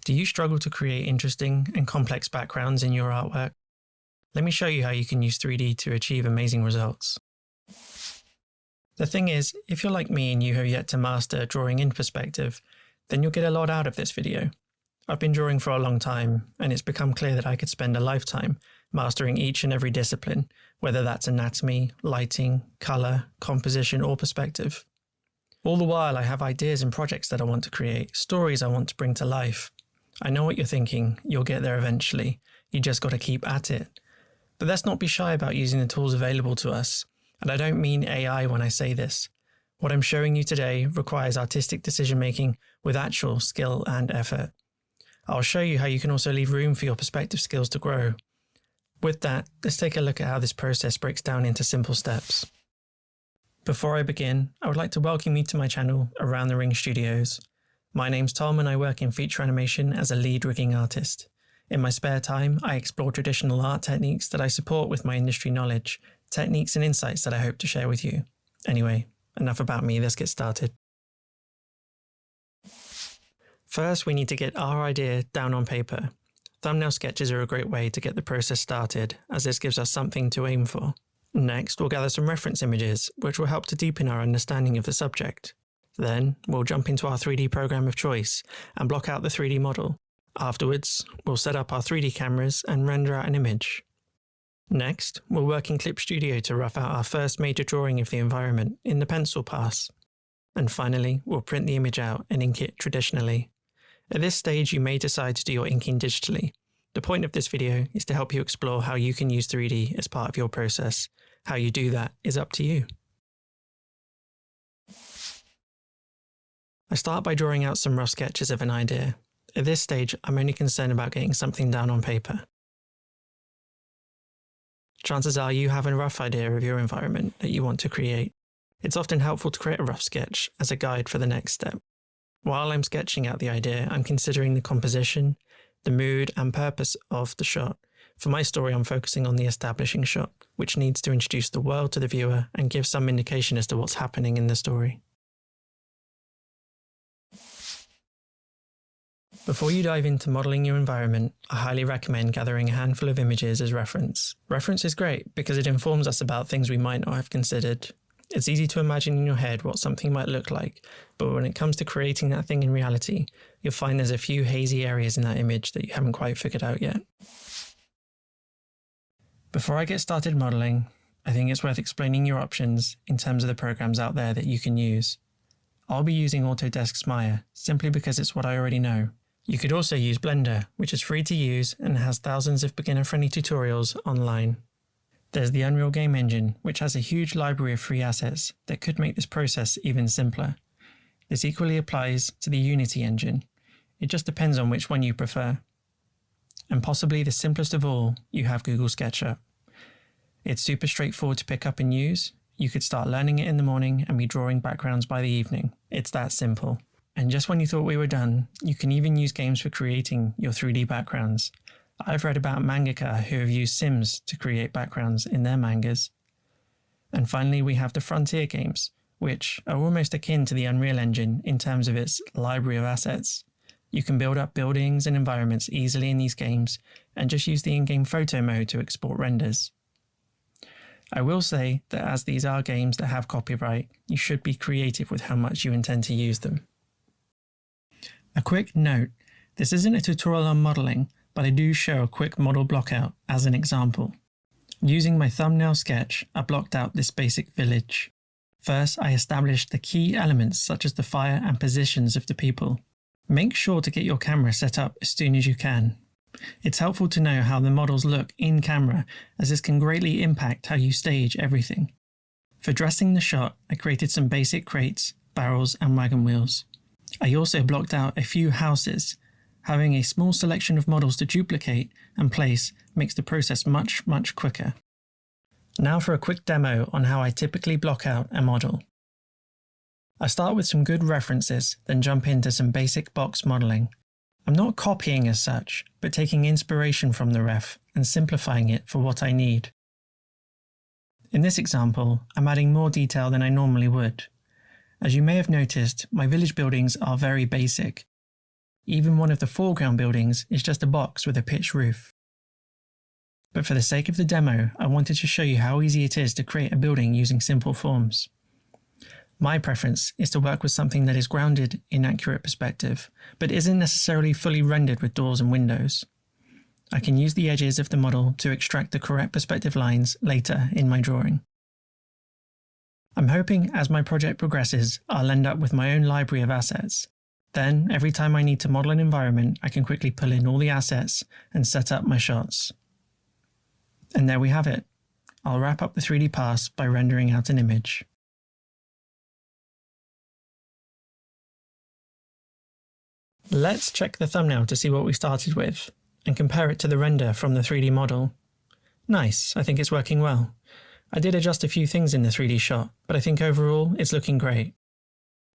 Do you struggle to create interesting and complex backgrounds in your artwork? Let me show you how you can use 3D to achieve amazing results. The thing is, if you're like me and you have yet to master drawing in perspective, then you'll get a lot out of this video. I've been drawing for a long time, and it's become clear that I could spend a lifetime mastering each and every discipline, whether that's anatomy, lighting, colour, composition, or perspective. All the while, I have ideas and projects that I want to create, stories I want to bring to life. I know what you're thinking, you'll get there eventually, you just got to keep at it. But let's not be shy about using the tools available to us, and I don't mean AI when I say this. What I'm showing you today requires artistic decision-making with actual skill and effort. I'll show you how you can also leave room for your perspective skills to grow. With that, let's take a look at how this process breaks down into simple steps. Before I begin, I would like to welcome you to my channel, Around the Ring Studios. My name's Tom and I work in feature animation as a lead rigging artist. In my spare time, I explore traditional art techniques that I support with my industry knowledge, techniques and insights that I hope to share with you. Anyway, enough about me, let's get started. First, we need to get our idea down on paper. Thumbnail sketches are a great way to get the process started, as this gives us something to aim for. Next, we'll gather some reference images, which will help to deepen our understanding of the subject. Then, we'll jump into our 3D program of choice and block out the 3D model. Afterwards, we'll set up our 3D cameras and render out an image. Next, we'll work in Clip Studio to rough out our first major drawing of the environment in the pencil pass. And finally, we'll print the image out and ink it traditionally. At this stage, you may decide to do your inking digitally. The point of this video is to help you explore how you can use 3D as part of your process. How you do that is up to you. I start by drawing out some rough sketches of an idea. At this stage, I'm only concerned about getting something down on paper. Chances are you have a rough idea of your environment that you want to create. It's often helpful to create a rough sketch as a guide for the next step. While I'm sketching out the idea, I'm considering the composition, the mood and purpose of the shot. For my story, I'm focusing on the establishing shot, which needs to introduce the world to the viewer and give some indication as to what's happening in the story. Before you dive into modelling your environment, I highly recommend gathering a handful of images as reference. Reference is great because it informs us about things we might not have considered. It's easy to imagine in your head what something might look like, but when it comes to creating that thing in reality, you'll find there's a few hazy areas in that image that you haven't quite figured out yet. Before I get started modelling, I think it's worth explaining your options in terms of the programs out there that you can use. I'll be using Autodesk's Maya, simply because it's what I already know. You could also use Blender, which is free to use and has thousands of beginner-friendly tutorials online. There's the Unreal Game Engine, which has a huge library of free assets that could make this process even simpler. This equally applies to the Unity engine. It just depends on which one you prefer. And possibly the simplest of all, you have Google SketchUp. It's super straightforward to pick up and use. You could start learning it in the morning and be drawing backgrounds by the evening. It's that simple. And just when you thought we were done, you can even use games for creating your 3D backgrounds. I've read about mangaka who have used Sims to create backgrounds in their mangas. And finally, we have the Frontier games, which are almost akin to the Unreal Engine in terms of its library of assets. You can build up buildings and environments easily in these games and just use the in-game photo mode to export renders. I will say that as these are games that have copyright, you should be creative with how much you intend to use them. A quick note, this isn't a tutorial on modelling, but I do show a quick model blockout as an example. Using my thumbnail sketch, I blocked out this basic village. First, I established the key elements such as the fire and positions of the people. Make sure to get your camera set up as soon as you can. It's helpful to know how the models look in camera, as this can greatly impact how you stage everything. For dressing the shot, I created some basic crates, barrels and wagon wheels. I also blocked out a few houses. Having a small selection of models to duplicate and place makes the process much quicker. Now for a quick demo on how I typically block out a model. I start with some good references, then jump into some basic box modelling. I'm not copying as such, but taking inspiration from the ref and simplifying it for what I need. In this example, I'm adding more detail than I normally would. As you may have noticed, my village buildings are very basic. even one of the foreground buildings is just a box with a pitched roof. But for the sake of the demo, I wanted to show you how easy it is to create a building using simple forms. My preference is to work with something that is grounded in accurate perspective, but isn't necessarily fully rendered with doors and windows. I can use the edges of the model to extract the correct perspective lines later in my drawing. I'm hoping as my project progresses, I'll end up with my own library of assets. Then, every time I need to model an environment, I can quickly pull in all the assets and set up my shots. And there we have it. I'll wrap up the 3D pass by rendering out an image. Let's check the thumbnail to see what we started with, and compare it to the render from the 3D model. Nice, I think it's working well. I did adjust a few things in the 3D shot, but I think overall it's looking great.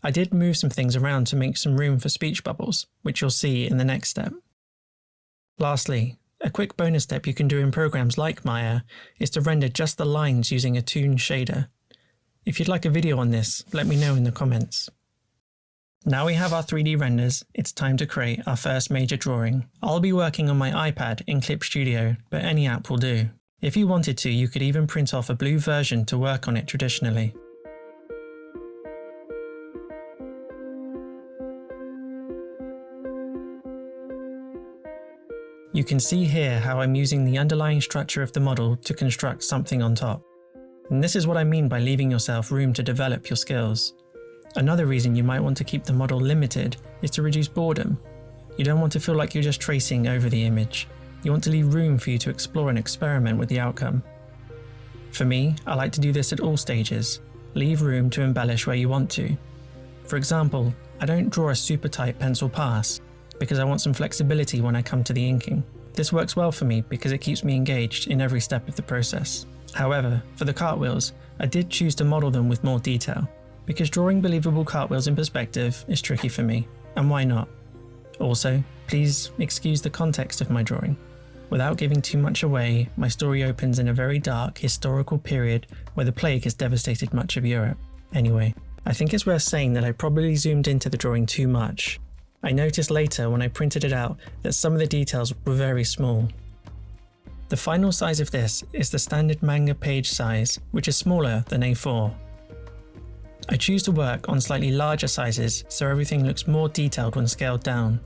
I did move some things around to make some room for speech bubbles, which you'll see in the next step. Lastly, a quick bonus step you can do in programs like Maya is to render just the lines using a toon shader. If you'd like a video on this, let me know in the comments. Now we have our 3D renders, it's time to create our first major drawing. I'll be working on my iPad in Clip Studio, but any app will do. If you wanted to, you could even print off a blue version to work on it traditionally. You can see here how I'm using the underlying structure of the model to construct something on top. And this is what I mean by leaving yourself room to develop your skills. Another reason you might want to keep the model limited is to reduce boredom. You don't want to feel like you're just tracing over the image. You want to leave room for you to explore and experiment with the outcome. For me, I like to do this at all stages. Leave room to embellish where you want to. For example, I don't draw a super tight pencil pass because I want some flexibility when I come to the inking. This works well for me because it keeps me engaged in every step of the process. However, for the cartwheels, I did choose to model them with more detail, because drawing believable cartwheels in perspective is tricky for me, and why not? Also, please excuse the context of my drawing. Without giving too much away, my story opens in a very dark historical period where the plague has devastated much of Europe. Anyway, I think it's worth saying that I probably zoomed into the drawing too much. I noticed later when I printed it out that some of the details were very small. The final size of this is the standard manga page size, which is smaller than A4. I choose to work on slightly larger sizes so everything looks more detailed when scaled down.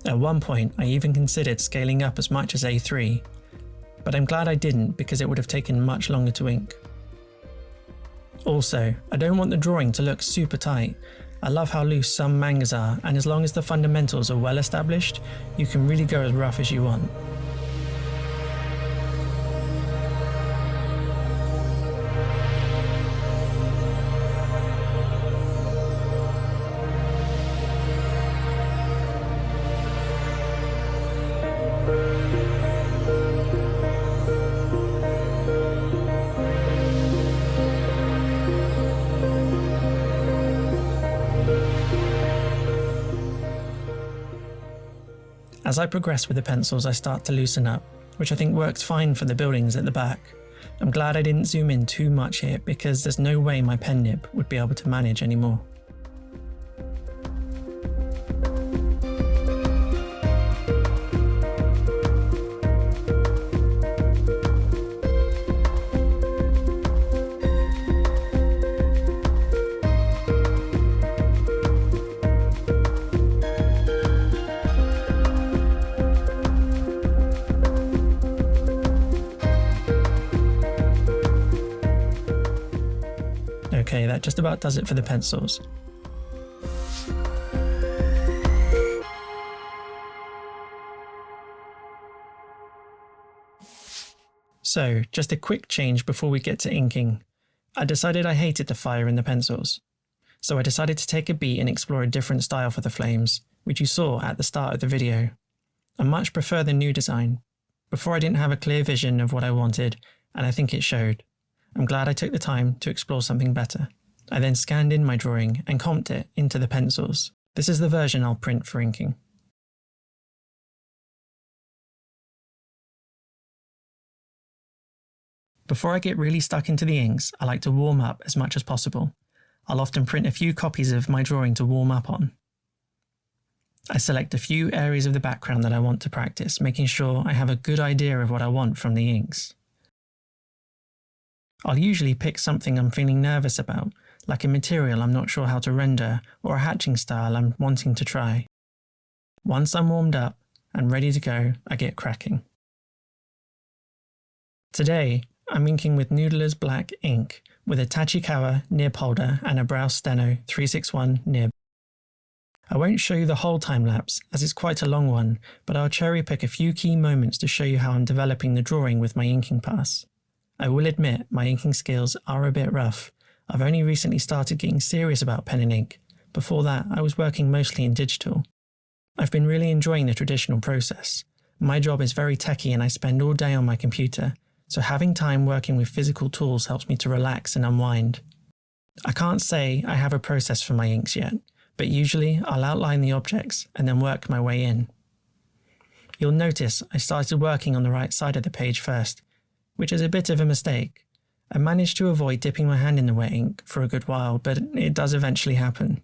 At one point I even considered scaling up as much as A3, but I'm glad I didn't because it would have taken much longer to ink. Also, I don't want the drawing to look super tight. I love how loose some mangas are, and as long as the fundamentals are well established, you can really go as rough as you want. As I progress with the pencils, I start to loosen up, which I think works fine for the buildings at the back. I'm glad I didn't zoom in too much here because there's no way my pen nib would be able to manage anymore. Okay, that just about does it for the pencils. So, just a quick change before we get to inking. I decided I hated the fire in the pencils. So I decided to take a beat and explore a different style for the flames, which you saw at the start of the video. I much prefer the new design. Before I didn't have a clear vision of what I wanted, and I think it showed. I'm glad I took the time to explore something better. I then scanned in my drawing and comped it into the pencils. This is the version I'll print for inking. Before I get really stuck into the inks, I like to warm up as much as possible. I'll often print a few copies of my drawing to warm up on. I select a few areas of the background that I want to practice, making sure I have a good idea of what I want from the inks. I'll usually pick something I'm feeling nervous about, like a material I'm not sure how to render or a hatching style I'm wanting to try. Once I'm warmed up and ready to go, I get cracking. Today, I'm inking with Noodler's black ink with a Tachikawa nib holder and a Browse Steno 361 nib. I won't show you the whole time lapse as it's quite a long one, but I'll cherry pick a few key moments to show you how I'm developing the drawing with my inking pass. I will admit my inking skills are a bit rough. I've only recently started getting serious about pen and ink. Before that, I was working mostly in digital. I've been really enjoying the traditional process. My job is very techy and I spend all day on my computer, so having time working with physical tools helps me to relax and unwind. I can't say I have a process for my inks yet, but usually I'll outline the objects and then work my way in. You'll notice I started working on the right side of the page first, which is a bit of a mistake. I managed to avoid dipping my hand in the wet ink for a good while, but it does eventually happen.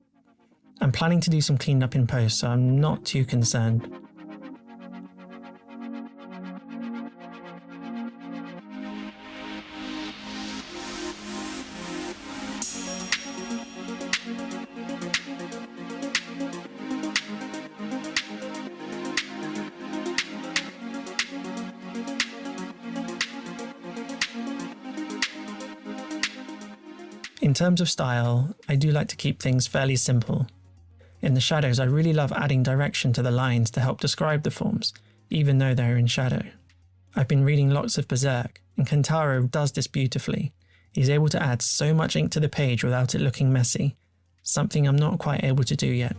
I'm planning to do some cleanup in post, so I'm not too concerned. In terms of style, I do like to keep things fairly simple. In the shadows, I really love adding direction to the lines to help describe the forms, even though they're in shadow. I've been reading lots of Berserk, and Kentaro does this beautifully. He's able to add so much ink to the page without it looking messy, something I'm not quite able to do yet.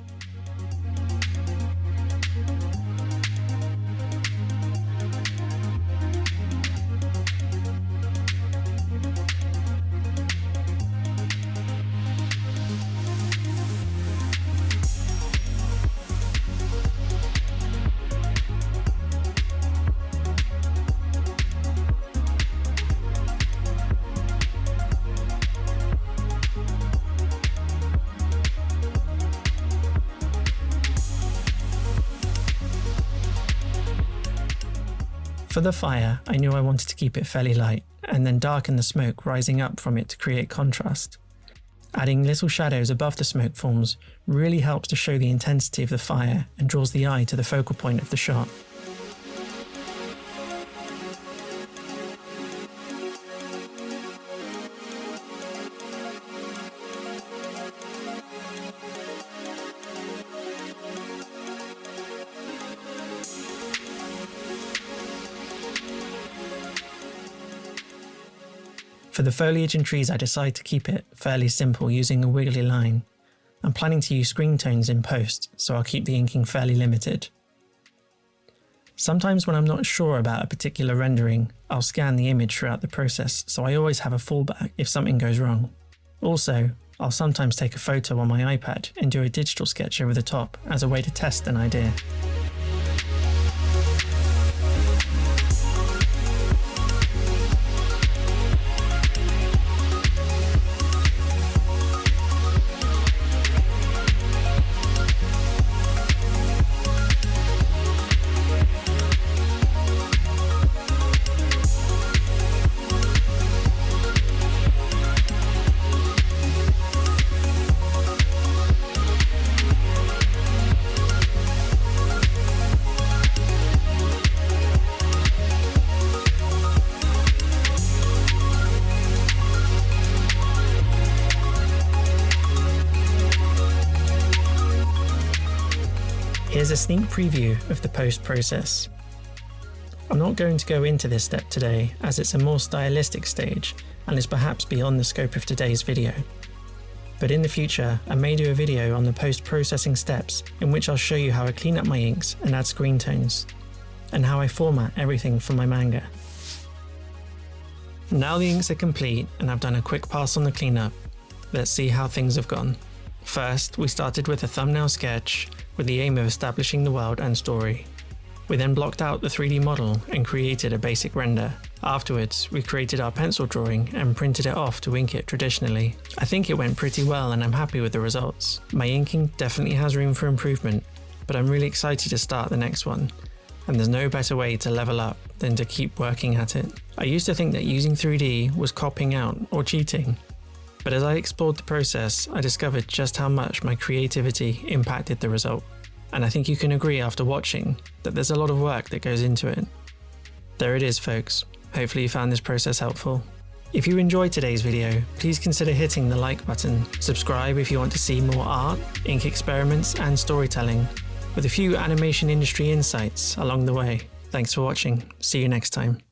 For the fire, I knew I wanted to keep it fairly light, and then darken the smoke rising up from it to create contrast. Adding little shadows above the smoke forms really helps to show the intensity of the fire and draws the eye to the focal point of the shot. For the foliage and trees, I decide to keep it fairly simple using a wiggly line. I'm planning to use screen tones in post, so I'll keep the inking fairly limited. Sometimes when I'm not sure about a particular rendering, I'll scan the image throughout the process, so I always have a fallback if something goes wrong. Also, I'll sometimes take a photo on my iPad and do a digital sketch over the top as a way to test an idea. Here's a sneak preview of the post process. I'm not going to go into this step today as it's a more stylistic stage and is perhaps beyond the scope of today's video. But in the future, I may do a video on the post-processing steps in which I'll show you how I clean up my inks and add screen tones, and how I format everything for my manga. Now the inks are complete and I've done a quick pass on the cleanup, let's see how things have gone. First, we started with a thumbnail sketch with the aim of establishing the world and story. We then blocked out the 3D model and created a basic render. Afterwards, we created our pencil drawing and printed it off to ink it traditionally. I think it went pretty well and I'm happy with the results. My inking definitely has room for improvement, but I'm really excited to start the next one, and there's no better way to level up than to keep working at it. I used to think that using 3D was copying out or cheating, but as I explored the process, I discovered just how much my creativity impacted the result. And I think you can agree after watching that there's a lot of work that goes into it. There it is, folks. Hopefully you found this process helpful. If you enjoyed today's video, please consider hitting the like button, subscribe if you want to see more art, ink experiments and storytelling, with a few animation industry insights along the way. Thanks for watching. See you next time.